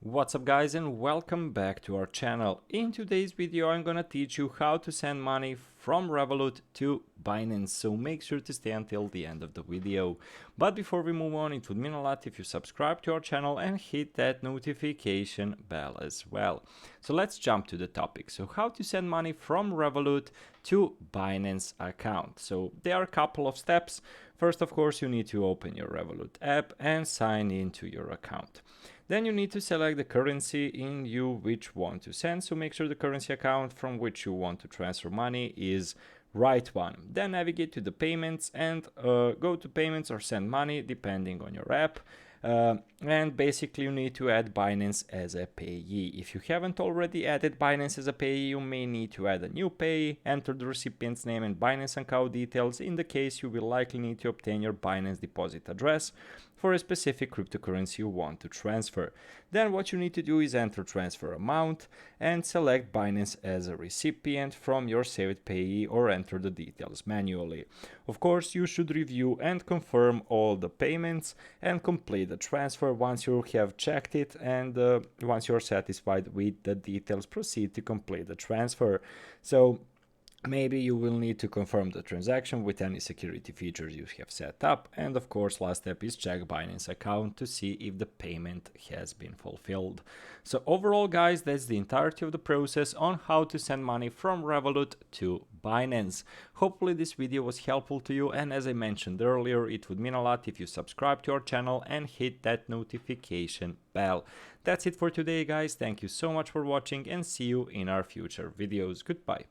What's up guys, and welcome back to our channel. In today's video I'm gonna teach you how to send money from Revolut to Binance, so make sure to stay until the end of the video. But before we move on, it would mean a lot if you subscribe to our channel and hit that notification bell as well. So let's jump to the topic. So how to send money from Revolut to Binance account. So there are a couple of steps. First, of course, you need to open your Revolut app and sign into your account. Then you need to select the currency in you which want to send, so make sure the currency account from which you want to transfer money is right one. Then navigate to the payments and go to payments or send money depending on your app. And basically you need to add Binance as a payee. If you haven't already added Binance as a payee, you may need to add a new payee, enter the recipient's name and Binance account details. In the case, you will likely need to obtain your Binance deposit address for a specific cryptocurrency you want to transfer. Then what you need to do is enter transfer amount and select Binance as a recipient from your saved payee or enter the details manually. Of course, you should review and confirm all the payments and complete the transfer. Once you have checked it and once you're satisfied with the details, proceed to complete the transfer. So maybe you will need to confirm the transaction with any security features you have set up. And of course, last step is check Binance account to see if the payment has been fulfilled. So overall, guys, that's the entirety of the process on how to send money from Revolut to Binance. Hopefully this video was helpful to you, and as I mentioned earlier, it would mean a lot if you subscribe to our channel and hit that notification bell. That's it for today, guys. Thank you so much for watching and see you in our future videos. Goodbye.